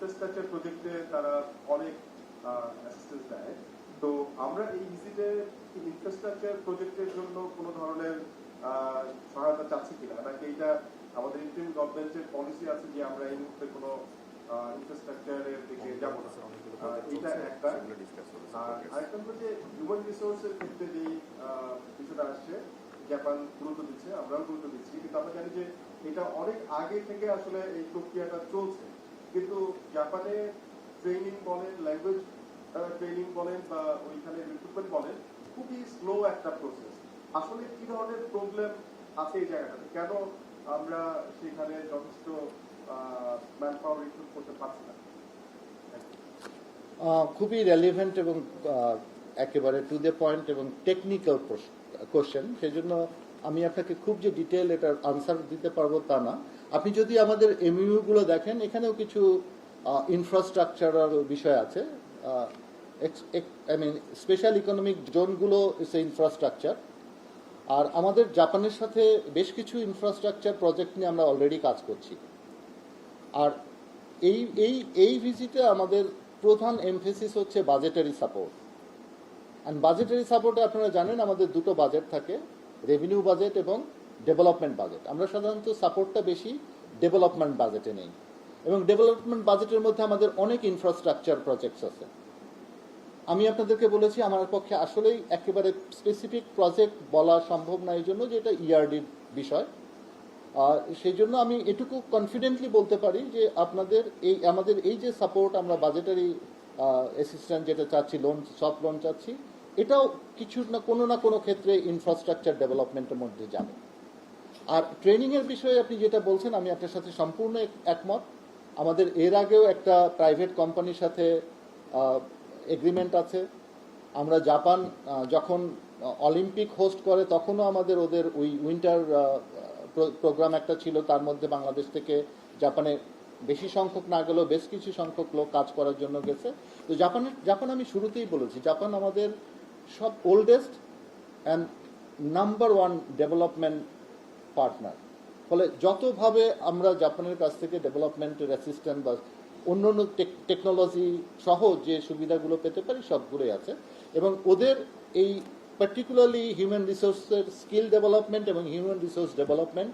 Infrastructure প্রজেক্টে তারা অনেক অ্যাসিস্ট্যান্স দেয়। তো আমরা এই ভিজিটে ইনফ্রাস্ট্রাকচার প্রজেক্টের জন্য কোনো ধরনের সহায়তা চাচ্ছি কিনা, নাকি এটা আমাদের ইন্টারিম গভর্নমেন্টের পলিসি আছে যে আমরা এই মুহূর্তে কোনো ইনফ্রাস্ট্রাকচারের দিকে যাবো না? এটা একটা। আর আরেকটা হলো যে হিউম্যান রিসোর্সের ক্ষেত্রে যেই বিষয়টা আসছে, জাপান গুরুত্ব দিচ্ছে, আমরাও গুরুত্ব দিচ্ছি, কিন্তু আমরা জানি যে এটা অনেক আগে থেকে আসলে এই প্রক্রিয়াটা চলছে, কিন্তু জাপানে ট্রেনিং বলেন, ল্যাঙ্গুয়েজ ট্রেনিং বলেন বা ওইখানে রিক্রুটমেন্ট বলেন, খুবই স্লো একটা প্রসেস। আসলে কি ধরনের প্রবলেম আছে এই জায়গাটাতে, কেন আমরা সেখানে যথেষ্ট ম্যান পাওয়ার রিক্রুট করতে পারছি না? খুবই রেলিভেন্ট এবং একেবারে টু দ্য পয়েন্ট এবং টেকনিক্যাল কোশ্চেন, সেই জন্য আমি আপনাকে খুব যে ডিটেল এটার আনসার দিতে পারবো তা না। আপনি যদি আমাদের এমইউ গুলো দেখেন, এখানেও কিছু ইনফ্রাস্ট্রাকচারাল বিষয় আছে। আই মিন স্পেশাল ইকোনমিক জোনগুলো ইস এ ইনফ্রাস্ট্রাকচার। আর আমাদের জাপানের সাথে বেশ কিছু ইনফ্রাস্ট্রাকচার প্রজেক্ট নিয়ে আমরা অলরেডি কাজ করছি। আর এই ভিজিটে আমাদের প্রধান এমফেসিস হচ্ছে বাজেটারি সাপোর্ট। অ্যান্ড বাজেটারি সাপোর্টে আপনারা জানেন আমাদের দুটো বাজেট থাকে, রেভিনিউ বাজেট এবং ডেভেলপমেন্ট বাজেট। আমরা সাধারণত সাপোর্টটা বেশি ডেভেলপমেন্ট বাজেটে নেই, এবং ডেভেলপমেন্ট বাজেটের মধ্যে আমাদের অনেক ইনফ্রাস্ট্রাকচার প্রজেক্টস আছে। আমি আপনাদেরকে বলেছি আমার পক্ষে আসলেই একেবারে স্পেসিফিক প্রজেক্ট বলা সম্ভব না, এই জন্য যে এটা ইআরডির বিষয়। সেই জন্য আমি এটুকু কনফিডেন্টলি বলতে পারি যে আমাদের এই যে সাপোর্ট, আমরা বাজেটারি অ্যাসিস্ট্যান্স যেটা চাচ্ছি, লোন, সফট লোন চাচ্ছি, এটাও কিছু না কোনো ক্ষেত্রে ইনফ্রাস্ট্রাকচার ডেভেলপমেন্টের মধ্যে যাবে। আর ট্রেনিংয়ের বিষয়ে আপনি যেটা বলছেন, আমি আপনার সাথে সম্পূর্ণ একমত। আমাদের এর আগেও একটা প্রাইভেট কোম্পানির সাথে এগ্রিমেন্ট আছে। আমরা জাপান যখন অলিম্পিক হোস্ট করে তখনও আমাদের ওদের ওই উইন্টার প্রোগ্রাম একটা ছিল, তার মধ্যে বাংলাদেশ থেকে জাপানে বেশি সংখ্যক না গেলেও বেশ কিছু সংখ্যক লোক কাজ করার জন্য গেছে। তো জাপান আমি শুরুতেই বলেছি, জাপান আমাদের সব oldest and number one development partner. ফলে যতভাবে আমরা জাপানের কাছ থেকে ডেভেলপমেন্টের অ্যাসিস্ট্যান্ট বা অন্য টেকনোলজি সহ যে সুবিধাগুলো পেতে পারি সবগুলোই আছে। এবং ওদের এই পার্টিকুলারলি হিউম্যান রিসোর্সের স্কিল ডেভেলপমেন্ট এবং হিউম্যান রিসোর্স ডেভেলপমেন্ট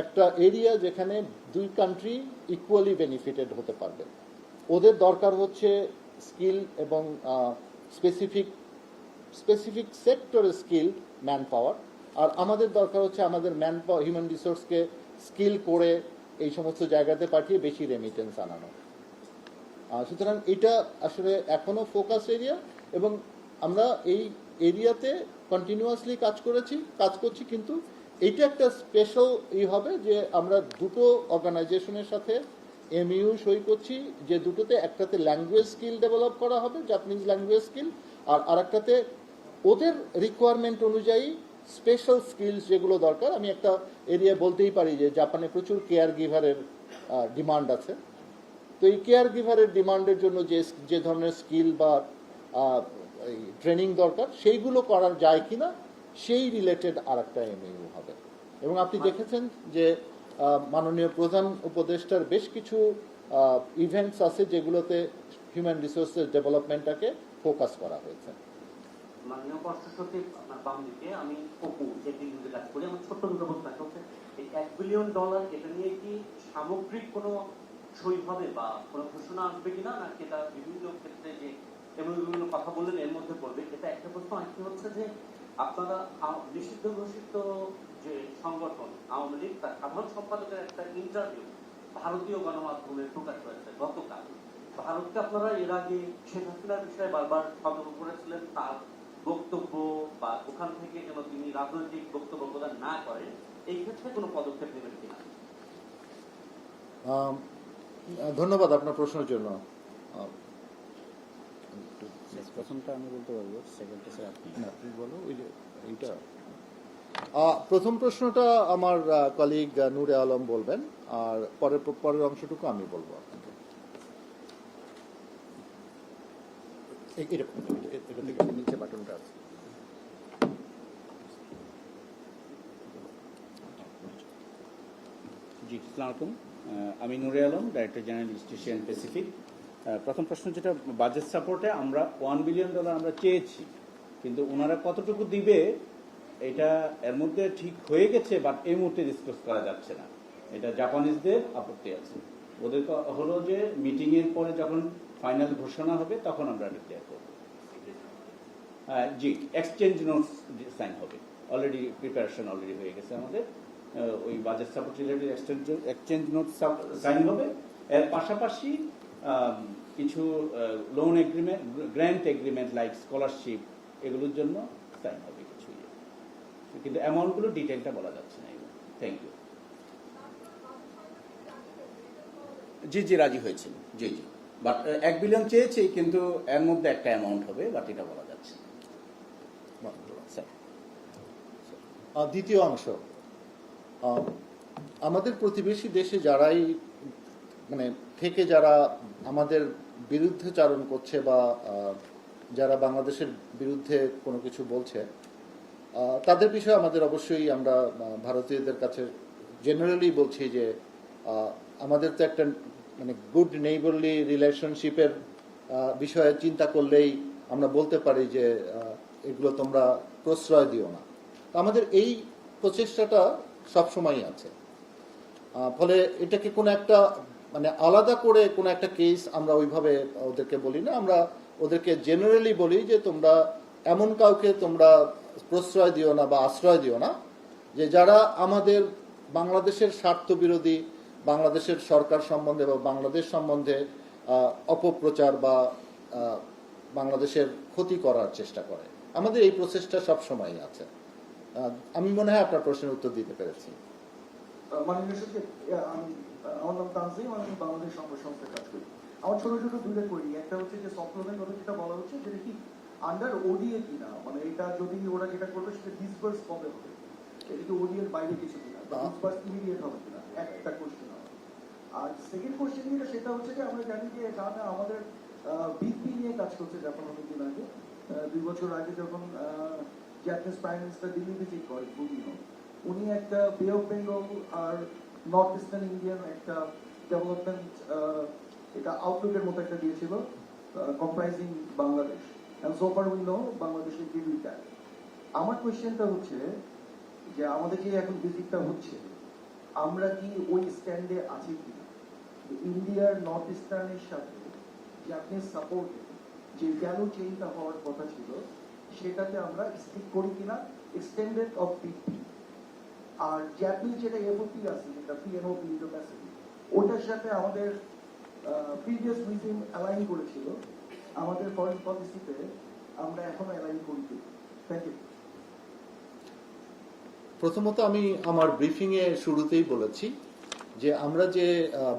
একটা এরিয়া যেখানে দুই কান্ট্রি ইকুয়ালি বেনিফিটেড হতে পারবে। ওদের দরকার হচ্ছে স্কিল এবং স্পেসিফিক সেক্টরে স্কিল ম্যান পাওয়ার, আর আমাদের দরকার হচ্ছে আমাদের ম্যান পাওয়ার হিউম্যান রিসোর্সকে স্কিল করে এই সমস্ত জায়গাতে পাঠিয়ে বেশি রেমিটেন্স আনানো। সুতরাং এটা আসলে এখনো ফোকাস এরিয়া, এবং আমরা এই এরিয়াতে কন্টিনিউয়াসলি কাজ করছি, কিন্তু এইটা একটা স্পেশাল হবে যে আমরা দুটো অর্গানাইজেশনের সাথে এমইউ সই করছি, যে দুটোতে একটাতে ল্যাঙ্গুয়েজ স্কিল ডেভেলপ করা হবে, জাপানিজ ল্যাঙ্গুয়েজ স্কিল, আর আরেকটাতে ওদের রিকোয়ারমেন্ট অনুযায়ী স্পেশাল স্কিলস যেগুলো দরকার। আমি একটা এরিয়া বলতেই পারি যে জাপানে প্রচুর কেয়ার গিভারের ডিমান্ড আছে। তো এই কেয়ার গিভারের ডিমান্ডের জন্য যে ধরনের স্কিল বা ট্রেনিং দরকার, সেইগুলো করা যায় কিনা সেই রিলেটেড আর একটা এমইউ হবে। এবং আপনি দেখেছেন যে মাননীয় প্রধান উপদেষ্টার বেশ কিছু ইভেন্টস আছে যেগুলোতে হিউম্যান রিসোর্সেস ডেভেলপমেন্টটাকে ফোকাস করা হয়েছে। মাননীয় পররাষ্ট্র সচিব, আপনার বাম দিকে আমি অপু এগ্রিমেন্টে কাজ করি। আমার ছোট্ট দুটো প্রশ্ন হচ্ছে, এই $1 বিলিয়ন এটা নিয়ে কি সামগ্রিক কোনো সই হবে বা কোনো ঘোষণা আসবে কিনা, নাকি এটা বিভিন্ন ক্ষেত্রে যে এবং বিভিন্ন কথা বললেন এর মধ্যে পড়বে, এটা একটা প্রশ্ন। আরেকটি হচ্ছে যে আপনারা নিষিদ্ধ ঘোষিত যে সংগঠন আওয়ামী লীগ, তার সাধারণ সম্পাদকের একটা ইন্টারভিউ ভারতীয় গণমাধ্যমে প্রকাশ হয়েছে গতকাল। ভারতকে আপনারা এর আগে শেখ হাসিনার বিষয়ে বারবার সতর্ক করেছিলেন, তার বক্তব্য বা ওখান থেকে যেন তিনি রাজনৈতিক বক্তব্য প্রদান না করেন, এই ক্ষেত্রে কোনো পদক্ষেপ নেবেন কিনা? ধন্যবাদ আপনার প্রশ্নের জন্য। প্রথমটা আমি বলতে পারবো, সেকেন্ডটা স্যার আপনি বলো। ওই যে এইটা প্রথম প্রশ্নটা আমার কলিগ নূরে আলম বলবেন, আর পরের অংশটুকু আমি বলবো আপনাকে। এটা নিচে বাটনটা আছে। জি, আসসালামু আলাইকুম। আমি Nure Alam, director general institution Pacific. প্রথম প্রশ্ন যেটা বাজেট সাপোর্টে আমরা $1 বিলিয়ন আমরা চেয়েছি, কিন্তু ওনারা কতটুকু দিবে এটা এর মধ্যে ঠিক হয়ে গেছে, বাট এই মুহূর্তে ডিসকাস করা যাচ্ছে না। এটা জাপানিজদের আপত্তি আছে, ওদের হলো যে মিটিং এর পরে যখন ফাইনাল ঘোষণা হবে তখন আমরা ডিক্লেয়ার করব। জি, এক্সচেঞ্জ নোটস সাইন হবে, অলরেডি প্রিপারেশন অলরেডি হয়ে গেছে আমাদের। ওই budget support related exchange note sign হবে। এর পাশাপাশি কিছু loan agreement, grant agreement like scholarship, এগুলোর জন্য সাইন হবে কিছু, কিন্তু অ্যামাউন্টগুলো ডিটেলটা বলা যাচ্ছে না। Thank you. জি জি, রাজি হয়েছিল, জি জি, বাট $1 বিলিয়ন চেয়েছি, কিন্তু এর মধ্যে একটা অ্যামাউন্ট হবে, বাট এটা বলা যাচ্ছে না। স্যার, দ্বিতীয় অংশ, আমাদের প্রতিবেশী দেশে যারাই মানে থেকে যারা আমাদের বিরুদ্ধে চারণ করছে বা যারা বাংলাদেশের বিরুদ্ধে কোনো কিছু বলছে, তাদের বিষয়ে আমাদের অবশ্যই আমরা ভারতীয়দের কাছে জেনারেলি বলছি যে আমাদের তো একটা মানে গুড নেইবারলি রিলেশনশিপের বিষয়ে চিন্তা করলেই আমরা বলতে পারি যে এগুলো তোমরা প্রশ্রয় দিও না। তো আমাদের এই প্রচেষ্টাটা সবসময়ই আছে। ফলে এটাকে কোনো একটা মানে আলাদা করে কোনো একটা কেস আমরা ওইভাবে ওদেরকে বলি না, আমরা ওদেরকে জেনারেলি বলি যে তোমরা এমন কাউকে তোমরা প্রশ্রয় দিও না বা আশ্রয় দিও না যে যারা আমাদের বাংলাদেশের স্বার্থ বিরোধী, বাংলাদেশের সরকার সম্বন্ধে বা বাংলাদেশ সম্বন্ধে অপপ্রচার বা বাংলাদেশের ক্ষতি করার চেষ্টা করে। আমাদের এই প্রচেষ্টা সবসময়ই আছে। আমি মনে হয় আপনার প্রশ্নের উত্তর দিতে পেরেছি। মাননীয় সচিব, আমার নাম তানজিম, আমি বাংলাদেশ সংবাদ সংস্থায় কাজ করি। আমার ছোট ছোট দুইটা করি, একটা হচ্ছে যে সফট লোনের কথা যেটা বলা হচ্ছে যেটা কি আন্ডার ওডিএ কিনা, মানে এটা যদি ওরা যেটা করবে সেটা ডিসবার্স কবে হবে, এটা কি ওডিএ এর বাইরে কিছু কিনা, ডিসবার্স ইমিডিয়েট হবে কিনা, একটা কোশ্চেন হবে। আর সেকেন্ড কোশ্চেন যেটা সেটা হচ্ছে যে আমরা জানি যে এখানে আমাদের বিপি নিয়ে কাজ করছে জাপান অনেকদিন আগে, 2 বছর আগে যখন Japanese prime minister Delhi visit করে ফুমিও, উনি একটা বে অফ বেঙ্গল আর নর্থ ইস্টার্ন ইন্ডিয়ান একটা ডেভেলপমেন্ট এটা আউটলুকের মতো একটা দিয়েছিল, comprising Bangladesh, and so far we know Bangladesh will give it that. আমার কোয়েশ্চেনটা হচ্ছে যে আমাদের যে এখন ভিজিটটা হচ্ছে, আমরা কি ওই স্ট্যান্ডে আছি কিনা ইন্ডিয়ার নর্থ ইস্টার্নের সাথে জাপানিজ সাপোর্টে যে ভ্যালু চেইনটা হওয়ার কথা ছিল সেটাতে আমরা স্টিক করি কিনা, এক্সটেন্ডেড অফ পিপি, আর জাপানিজ যেটা এফওপি আছে যেটা পিএনওপি ইন্ডো প্যাসিফিক, ওটার সাথে আমাদের প্রিভিয়াস রিজিম অ্যালাইন করেছিল, আমাদের ফরেন পলিসিতে আমরা এখনো অ্যালাইন করি। Thank you. প্রথমত আমি আমার ব্রিফিংয়ে শুরুতেই বলেছি যে আমরা যে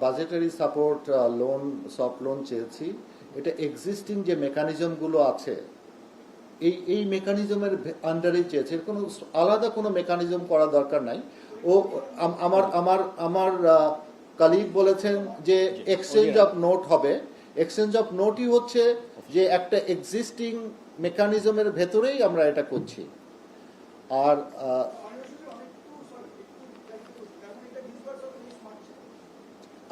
budgetary support loan, soft loan চেয়েছি, এটা এক্সিস্টিং যে মেকানিজমগুলো আছে এই মেকানিজমের আন্ডারেই চেয়েছে, কোনো আলাদা কোনো মেকানিজম করা দরকার নাই। ও আমার আমার আমার কালিগ বলেছেন যে এক্সচেঞ্জ অফ নোট হবে। এক্সচেঞ্জ অফ নোটই হচ্ছে যে একটা এক্সিস্টিং মেকানিজমের ভেতরেই আমরা এটা করছি। আর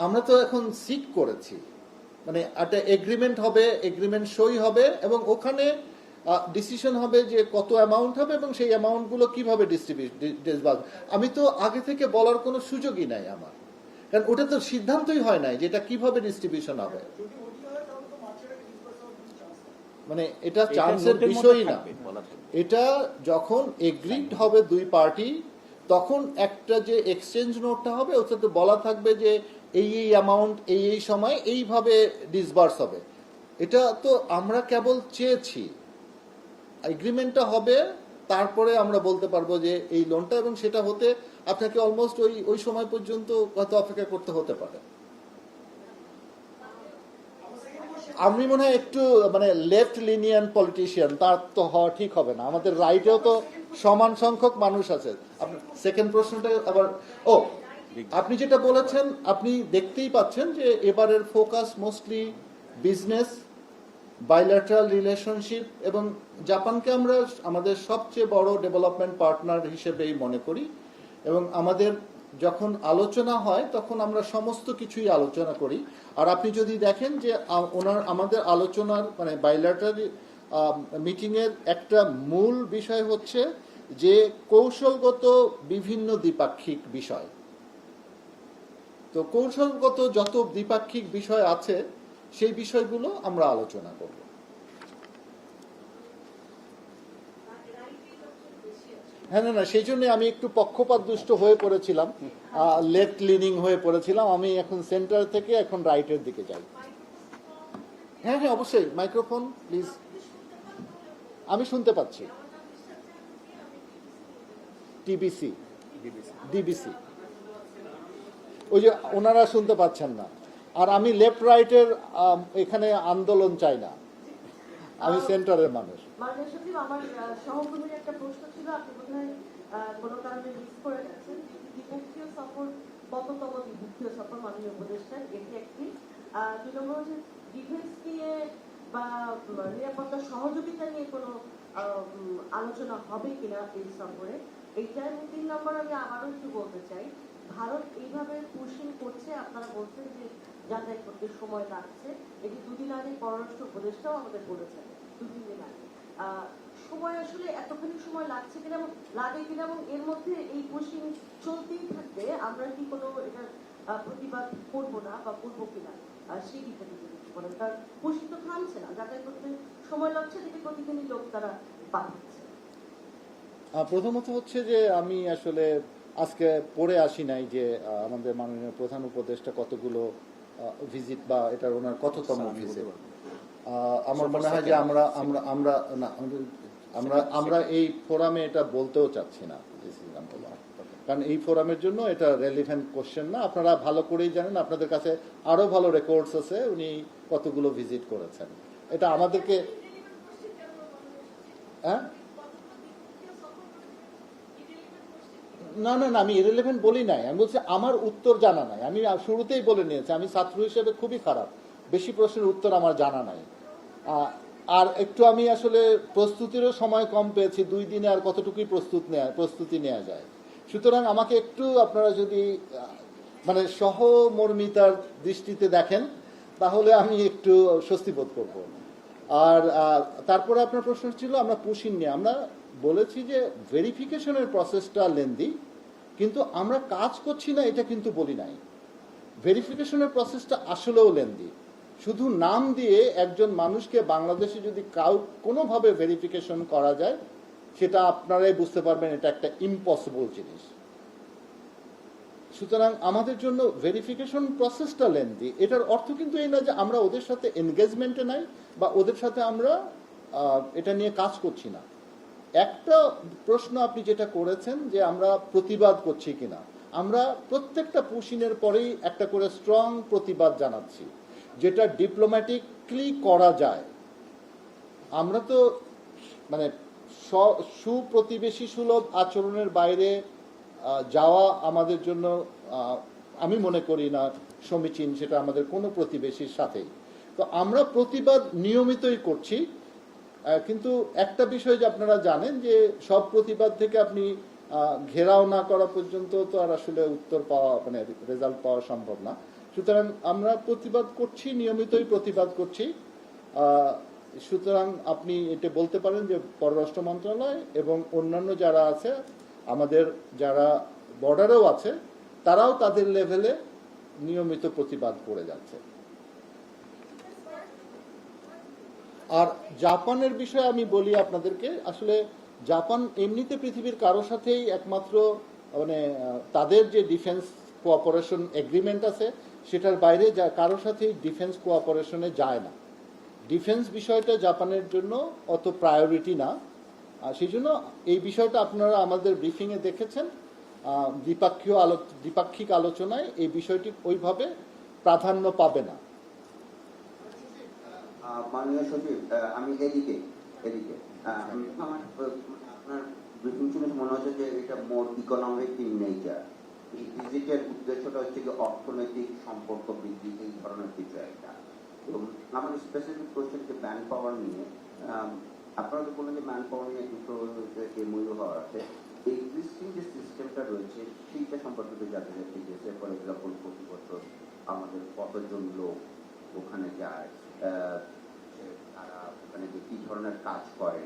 আমরা তো এখন সিক করেছি, মানে একটা এগ্রিমেন্ট হবে, এগ্রিমেন্ট সই হবে এবং ওখানে ডিসিশন হবে যে কত অ্যামাউন্ট হবে এবং সেই অ্যামাউন্টগুলো কিভাবে ডিস্ট্রিবিউট। আমি তো আগে থেকে বলার কোনো সুযোগই নাই আমার, কারণ ওটা তো সিদ্ধান্তই হয় নাই যে এটা কিভাবে ডিস্ট্রিবিউশন হবে। মানে এটা চান্সের বিষয় না, এটা যখন এগ্রিড হবে দুই পার্টি তখন একটা যে এক্সচেঞ্জ নোটটা হবে ওটাতে বলা থাকবে যে এই অ্যামাউন্ট এই সময় এইভাবে ডিসবার্স হবে। এটা তো আমরা কেবল চেয়েছি, এগ্রিমেন্টটা হবে, তারপরে আমরা বলতে পারবো যে এই লোনটা, এবং সেটা হতে আপনাকে অলমোস্ট ওই সময় পর্যন্ত হয়তো অপেক্ষা করতে হতে পারে। আমি মনে হয় একটু মানে লেফট লিনিয়ান পলিটিশিয়ান, তার তো হওয়া ঠিক হবে না। আমাদের রাইটেও তো সমান সংখ্যক মানুষ আছে। আপনার সেকেন্ড প্রশ্নটা আবার, আপনি যেটা বলেছেন, আপনি দেখতেই পাচ্ছেন যে এবারের focus mostly business, bilateral relationship, এবং জাপানকে আমরা আমাদের সবচেয়ে বড় ডেভেলপমেন্ট পার্টনার হিসেবেই মনে করি, এবং আমাদের যখন আলোচনা হয় তখন আমরা সমস্ত কিছুই আলোচনা করি। আর আপনি যদি দেখেন যে আমাদের আলোচনার মানে বাইল্যাটারাল মিটিংয়ের একটা মূল বিষয় হচ্ছে যে কৌশলগত বিভিন্ন দ্বিপাক্ষিক বিষয়। তো কৌশলগত যত দ্বিপাক্ষিক বিষয় আছে সেই বিষয়গুলো আমরা আলোচনা করব। হ্যাঁ, না, সেই জন্য আমি একটু পক্ষপাতদুষ্ট হয়ে পড়েছিলাম, লেফট লিনিং হয়ে পড়েছিলাম। আমি এখন সেন্টার থেকে এখন রাইটের দিকে যাই। হ্যাঁ, অবশ্যই মাইক্রোফোন প্লিজ। আমি শুনতে পাচ্ছি। ডিবিসি ওই যে ওনারা শুনতে পাচ্ছেন না। আর আমি লেফট রাইটের এখানে আন্দোলন চাই না, আমি সেন্টারের মানুষ। মাননীয় সচিব, আমার সহকর্মীর একটা প্রশ্ন ছিল, আপনি বোধহয় কোনো কারণে মিস করে গেছেন। দ্বিপক্ষীয় সফর কততম দ্বিপক্ষীয় সফর মাননীয় উপদেষ্টার? এটি একটি। 2 নম্বর হচ্ছে ডিফেন্স নিয়ে বা নিরাপত্তা সহযোগিতা নিয়ে কোনো আলোচনা হবে কিনা এই সফরে, এইটা। এবং 3 নম্বর আমি আবারও একটু বলতে চাই, ভারত এইভাবে পুশিং করছে, আপনারা বলছেন যে যাতায়াত করতে সময় লাগছে, এটি 2 দিন আগে পররাষ্ট্র উপদেষ্টাও আমাদের বলেছেন, 2-3 দিন আগে। সময় আসলে এতখানি সময় লাগছে কিনা এবং লাগে কিনা, এবং এর মধ্যে এই পুশিং চলতেই থাকবে, আমরা কি কোনো এটার প্রতিবাদ করবো না বা করবো কিনা, সেই দিকটা যদি কিছু বলেন। কারণ পুশিং তো থামছে না, যাতায়াত করতে সময় লাগছে, এদিকে প্রতিদিনই লোক তারা পাঠাচ্ছে। প্রথমত হচ্ছে যে আমি আসলে আজকে পড়ে আসি নাই যে আমাদের মাননীয় প্রধান উপদেষ্টা কতগুলো ভিজিট বা এটার ওনার কততম ভিজিট। আমার মনে হয় যে আমরা এই ফোরামে এটা বলতেও চাচ্ছি না, কারণ এই ফোরামের জন্য এটা রেলিভেন্ট কোশ্চেন না। আপনারা ভালো করেই জানেন, আপনাদের কাছে আরো ভালো রেকর্ডস আছে উনি কতগুলো ভিজিট করেছেন। এটা আমাদেরকে না, আমি ইরেলেভেন্ট বলি নাই, আমি বলছি আমার উত্তর জানা নাই। আমি শুরুতেই বলে নিয়েছি আমি ছাত্র হিসেবে খুবই খারাপ, বেশি প্রশ্নের উত্তর আমার জানা নাই। আর একটু আমি আসলে প্রস্তুতিরও সময় কম পেয়েছি, 2 দিনে আর কতটুকুই প্রস্তুতি নেওয়া যায়। সুতরাং আমাকে একটু আপনারা যদি মানে সহমর্মিতার দৃষ্টিতে দেখেন তাহলে আমি একটু স্বস্তি বোধ করব। আর তারপরে আপনার প্রশ্ন ছিল আমরা পুশিং নিয়ে, আমরা বলেছি যে ভেরিফিকেশনের প্রসেসটা লেন্দি, কিন্তু আমরা কাজ করছি না এটা কিন্তু বলি নাই। ভেরিফিকেশনের প্রসেসটা আসলেও লেন্দি। শুধু নাম দিয়ে একজন মানুষকে বাংলাদেশে যদি কোনোভাবে ভেরিফিকেশন করা যায়, সেটা আপনারাই বুঝতে পারবেন এটা একটা ইম্পসিবল জিনিস। সুতরাং আমাদের জন্য ভেরিফিকেশন প্রসেসটা লেন্দি। এটার অর্থ কিন্তু এই না যে আমরা ওদের সাথে এনগেজমেন্টে নাই বা ওদের সাথে আমরা এটা নিয়ে কাজ করছি না। একটা প্রশ্ন আপনি যেটা করেছেন যে আমরা প্রতিবাদ করছি কিনা, আমরা প্রত্যেকটা পুশিংয়ের পরেই একটা করে স্ট্রং প্রতিবাদ জানাচ্ছি, যেটা ডিপ্লোম্যাটিকলি করা যায়। আমরা তো মানে সুপ্রতিবেশী সুলভ আচরণের বাইরে যাওয়া আমাদের জন্য আমি মনে করি না সমীচীন, সেটা আমাদের কোনো প্রতিবেশীর সাথেই। তো আমরা প্রতিবাদ নিয়মিতই করছি, কিন্তু একটা বিষয় যে আপনারা জানেন যে সব প্রতিবাদ থেকে আপনি ঘেরাও না করা পর্যন্ত তো আর আসলে উত্তর পাওয়া মানে রেজাল্ট পাওয়া সম্ভব না। সুতরাং আমরা প্রতিবাদ করছি, নিয়মিতই প্রতিবাদ করছি। সুতরাং আপনি এটা বলতে পারেন যে পররাষ্ট্র মন্ত্রণালয় এবং অন্যান্য যারা আছে, আমাদের যারা বর্ডারেও আছে, তারাও তাদের লেভেলে নিয়মিত প্রতিবাদ করে যাচ্ছে। আর জাপানের বিষয়ে আমি বলি আপনাদেরকে, আসলে জাপান এমনিতে পৃথিবীর কারো সাথেই একমাত্র মানে তাদের যে ডিফেন্স কোঅপারেশন এগ্রিমেন্ট আছে সেটার বাইরে কারো সাথেই ডিফেন্স কোঅপারেশনে যায় না। ডিফেন্স বিষয়টা জাপানের জন্য অত প্রায়োরিটি না। সেই জন্য এই বিষয়টা আপনারা আমাদের ব্রিফিংয়ে দেখেছেন, দ্বিপাক্ষিক আলোচনায় এই বিষয়টি ওইভাবে প্রাধান্য পাবে না। মাননীয় সচিব, আমি এদিকে আমার আপনার ব্রিফিং শুনে মনে হচ্ছে যে এটা মোর ইকোনমিক ইন নেচার। এই ভিজিটের উদ্দেশ্যটা হচ্ছে যে অর্থনৈতিক সম্পর্ক বৃদ্ধি, এই ধরনের কিছু একটা। এবং আমার স্পেসিফিক কোয়েশ্চেন যে ম্যান পাওয়ার নিয়ে, আপনারা তো বললেন যে ম্যান পাওয়ার নিয়ে দুটো এমওইউ হওয়ার আছে। এক্সিস্টিং যে সিস্টেমটা রয়েছে সেইটা সম্পর্কে একটু জানতে চাচ্ছি যে ফর এক্সাম্পল প্রতি বছর আমাদের কতজন লোক ওখানে যায়, তারা ওখানে যে কি ধরনের কাজ করে,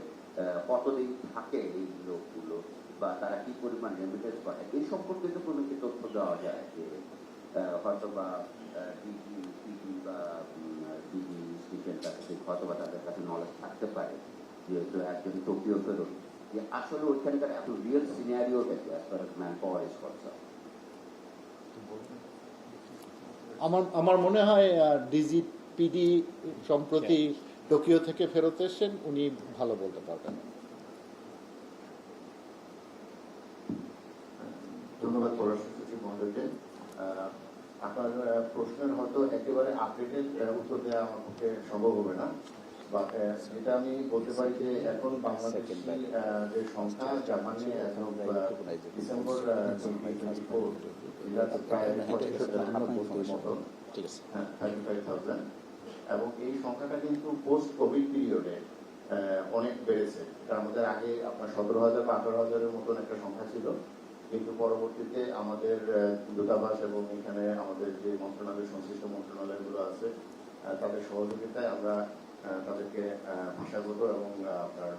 কতদিন থাকে এই লোকগুলো, বা তারা কি পরিমাণ রেমিটেন্স করে, এই সম্পর্কে তো কোনো কি তথ্য দেওয়া যায় যে হয়তো বা ডিজি বা ডিজি স্টিচের কাছে হয়তো বা তাদের কাছে নলেজ থাকতে পারে, যেহেতু একজন টোকিও ফেরত, যে আসলে ওইখানকার এখন রিয়েল সিনারিওটা কি as far as man power is concern. আমার মনে হয় ডিজিপিডি সম্প্রতি টোকিও থেকে ফেরত এসেছেন, উনি ভালো বলতে পারবেন। ধন্যবাদ পররাষ্ট্র সচিব মহোদয়কে। আপনার প্রশ্নের হয়তো একেবারে আপডেটেড উত্তর দেওয়া আমার পক্ষে সম্ভব হবে না, বা যেটা আমি বলতে পারি যে এখন বাংলাদেশি যে সংখ্যা জাপানে ডিসেম্বর 2024 এটা প্রায় 35,000, এবং এই সংখ্যাটা কিন্তু পোস্ট কোভিড পিরিয়ডে অনেক বেড়েছে। তার মধ্যে আগে আপনার 17,000 বা 18,000-এর মতন একটা সংখ্যা ছিল, কিন্তু পরবর্তীতে আমাদের দূতাবাস এবং এখানে আমাদের যে মন্ত্রণালয় সংশ্লিষ্ট মন্ত্রণালয়গুলো আছে তাদের সহযোগিতায় আমরা তাদেরকে ভাষাগত এবং আপনার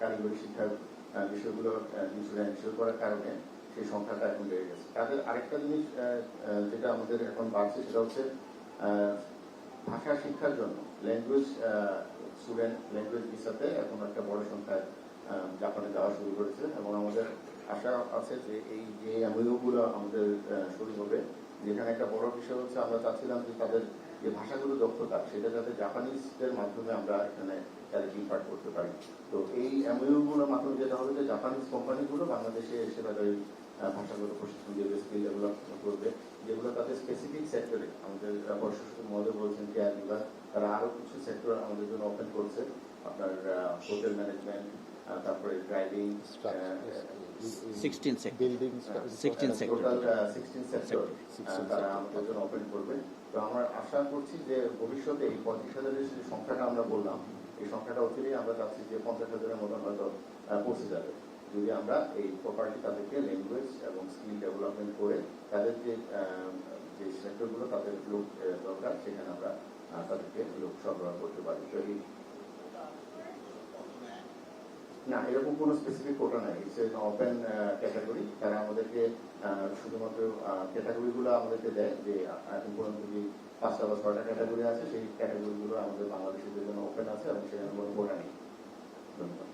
কারিগরি শিক্ষার বিষয়গুলো ইনশিওর করার কারণে সেই সংখ্যাটা এখন বেড়ে গেছে। তাদের আরেকটা জিনিস যেটা আমাদের এখন বাড়ছে সেটা হচ্ছে ভাষা শিক্ষার জন্য ল্যাঙ্গুয়েজ স্টুডেন্ট, ল্যাঙ্গুয়েজ ভিসাতে এখন একটা বড় সংখ্যায় জাপানে যাওয়া শুরু করেছে, এবং আমাদের আশা আছে যে এই যে এমওইউগুলো আমাদের শুরু হবে, যেখানে একটা বড় বিষয় হচ্ছে আমরা চাচ্ছিলাম যে তাদের যে ভাষাগুলো দক্ষতা সেটা যাতে জাপানিজদের মাধ্যমে আমরা এখানে তাদের ইম্পার্ট করতে পারি। তো এই এমওইউগুলোর মাধ্যমে যেটা হবে যে জাপানিজ কোম্পানিগুলো বাংলাদেশে এসে তাদের ভাষাগত প্রশিক্ষণ দিয়ে স্কিল ডেভেলপ করবে, যেগুলো তাদের স্পেসিফিক সেক্টরে আমাদের পররাষ্ট্র মহোদয় বলছেন কেয়ার বিভাগ, তারা আরো কিছু সেক্টর আমাদের জন্য ওপেন করছে, আপনার হোটেল ম্যানেজমেন্ট, তারপরে driving, 16 sector. Building, 16 sector. Total 16 sector তারা আমাদের জন্য ওপেন করবে। তো আমরা আশা করছি যে ভবিষ্যতে এই 35,000-এর যে সংখ্যাটা আমরা বললাম, এই সংখ্যাটা অচিরেই আমরা চাচ্ছি যে 50,000-এর মতন হয়তো পৌঁছে যাবে, যদি আমরা এই প্রপার্টি তাদেরকে ল্যাঙ্গুয়েজ এবং স্কিল ডেভেলপমেন্ট করে তাদের যে সেক্টরগুলো তাদের লোক দরকার সেখানে আমরা তাদেরকে লোক সরবরাহ করতে পারি। তো এই না, এরকম কোনো স্পেসিফিক কোটা নাই, ইটস এন ওপেন ক্যাটাগরি। তারা আমাদেরকে শুধুমাত্র ক্যাটাগরিগুলো আমাদেরকে দেয়, যে এখন পর্যন্ত যদি 5টা বা 6টা ক্যাটাগরি আছে, সেই ক্যাটাগরিগুলো আমাদের বাংলাদেশিদের জন্য ওপেন আছে, এবং সেখানে কোনো কোটা নেই। ধন্যবাদ।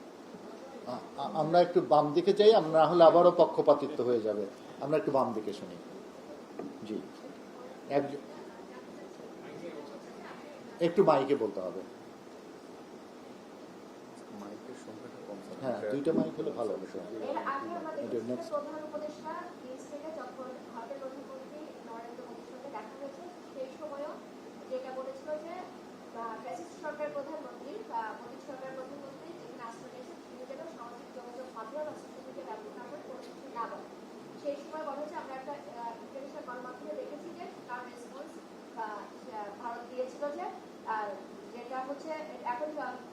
আমরা একটু বাম দিকে যাই, আমরা হলে আবারও পক্ষপাতিত্ব হয়ে যাবে। আমরা একটু বাম দিকে শুনি। জি, একটু মাইকে বলতে হবে। হ্যাঁ, 2টা মাইক হলে ভালো হবে। এর আগে আমাদের প্রধান উপদেষ্টা নিউজ থেকে যখন ভারতের প্রধানমন্ত্রী নরেন্দ্র মোদীর সঙ্গে দেখা হয়েছে, সেই সময়ও যেটা বলেছিল যে ফ্যাসিস্ট সরকার প্রধানমন্ত্রী বা মোদী সরকার প্রধানমন্ত্রী যেখানে আশ্রয় নিয়েছে তিনি যেন সামাজিক যোগাযোগ মাধ্যম বা সোশ্যাল মিডিয়া ব্যবহার না করে কোনো কিছু না বলে। সেই সময় বলা হচ্ছে আমরা একটা ইন্টারন্যাশনাল গণমাধ্যমে দেখেছি যে তার রেসপন্স ভারত দিয়েছিল যে যেটা হচ্ছে এখন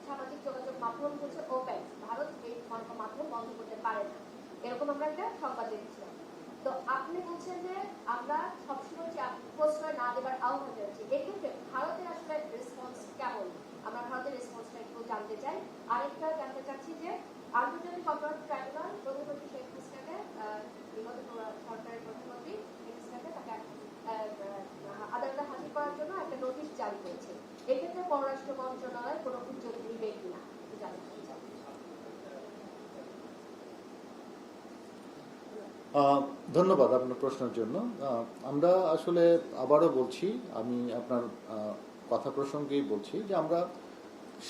সামাজিক যোগাযোগ মাধ্যম হচ্ছে ওপেন, ভারত এই মাধ্যম বন্ধ করতে পারে না, এরকম আমরা একটা সংবাদ দেখেছিলাম। তো আপনি বলছেন যে আমরা সবসময় যে প্রশ্রয় না দেবার আহ্বান জানাচ্ছি, এক্ষেত্রে ভারতের আসলে রেসপন্স কেমন, আমরা ভারতের রেসপন্সটা একটু জানতে চাই। আরেকটা জানতে চাচ্ছি যে আন্তর্জাতিক অপরাধ ট্রাইব্যুনাল প্রধানমন্ত্রী শেখ হাসিনাকে বিগত সরকারের প্রধানমন্ত্রী শেখ হাসিনাকে তাকে আদালতে হাজির করার জন্য একটা নোটিশ জারি করেছে, এক্ষেত্রে পররাষ্ট্র মন্ত্রণালয় কোনো উদ্যোগ নিবে কিনা জানতে চাই। ধন্যবাদ আপনার প্রশ্নের জন্য। আমরা আসলে আবারও বলছি, আমি আপনার কথা প্রসঙ্গেই বলছি যে আমরা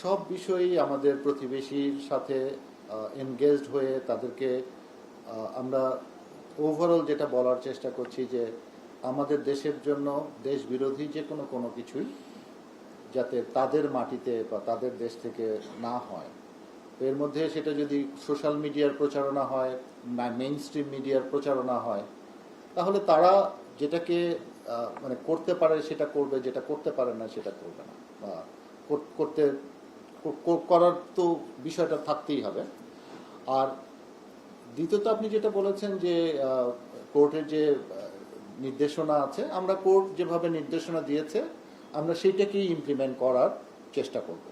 সব বিষয়েই আমাদের প্রতিবেশীর সাথে এনগেজড হয়ে তাদেরকে আমরা ওভারঅল যেটা বলার চেষ্টা করছি যে আমাদের দেশের জন্য দেশ বিরোধী যে কোনো কিছুই যাতে তাদের মাটিতে বা তাদের দেশ থেকে না হয়। এর মধ্যে সেটা যদি সোশ্যাল মিডিয়ার প্রচারণা হয়, মেইন স্ট্রিম মিডিয়ার প্রচারণা হয়, তাহলে তারা যেটাকে মানে করতে পারে সেটা করবে, যেটা করতে পারে না সেটা করবে না, বা করার তো বিষয়টা থাকতেই হবে। আর দ্বিতীয়ত আপনি যেটা বলেছেন যে কোর্টের যে নির্দেশনা আছে, আমরা কোর্ট যেভাবে নির্দেশনা দিয়েছে আমরা সেইটাকেই ইমপ্লিমেন্ট করার চেষ্টা করব।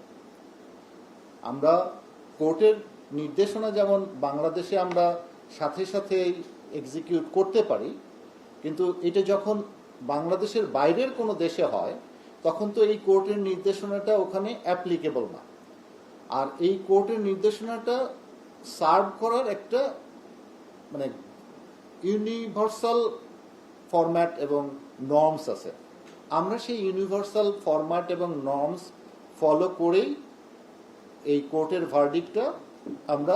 আমরা কোর্টের নির্দেশনা যেমন বাংলাদেশে আমরা সাথে সাথে এক্সিকিউট করতে পারি, কিন্তু এটা যখন বাংলাদেশের বাইরের কোনো দেশে হয় তখন তো এই কোর্টের নির্দেশনাটা ওখানে অ্যাপ্লিকেবল না। আর এই কোর্টের নির্দেশনাটা সার্ভ করার একটা মানে ইউনিভার্সাল ফরম্যাট এবং নর্মস আছে। আমরা সেই ইউনিভার্সাল ফরম্যাট এবং নর্মস ফলো করেই এই কোর্টের ভার্ডিক্টটা আমরা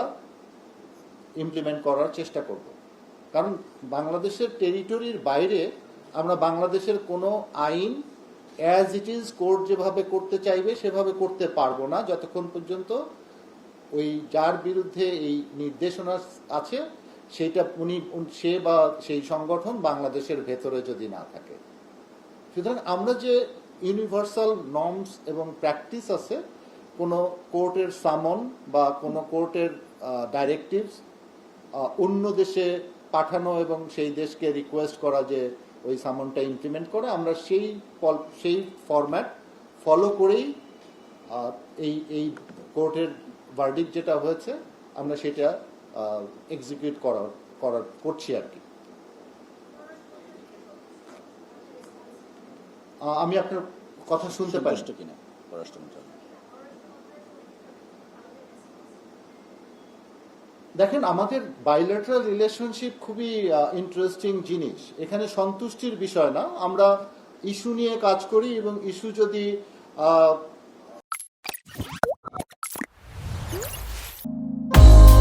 ইমপ্লিমেন্ট করার চেষ্টা করব। কারণ বাংলাদেশের টেরিটরির বাইরে আমরা বাংলাদেশের কোনো আইন অ্যাজ ইট ইজ কোর্ট যেভাবে করতে চাইবে সেভাবে করতে পারবো না যতক্ষণ পর্যন্ত ওই যার বিরুদ্ধে এই নির্দেশনা আছে সেইটা সে বা সেই সংগঠন বাংলাদেশের ভেতরে যদি না থাকে। সুতরাং আমরা যে ইউনিভার্সাল নর্মস এবং প্র্যাকটিস আছে, কোনো কোর্টের সামন বা কোনো কোর্টের ডাইরেক্টিভস অন্য দেশে পাঠানো এবং সেই দেশকে রিকোয়েস্ট করা যে ওই সামনটা ইমপ্লিমেন্ট করে, আমরা সেই ফরম্যাট ফলো করেই এই কোর্টের ভার্ডিক্ট যেটা হয়েছে আমরা সেটা এক্সিকিউট করছি আর কি। আমি আপনার কথা শুনতে পাই কিনা পররাষ্ট্র মন্ত্রণালয়? দেখেন, আমাদের বাইলেটারাল রিলেশনশিপ খুবই ইন্টারেস্টিং জিনিস। এখানে সন্তুষ্টির বিষয় না, আমরা ইস্যু নিয়ে কাজ করি এবং ইস্যু যদি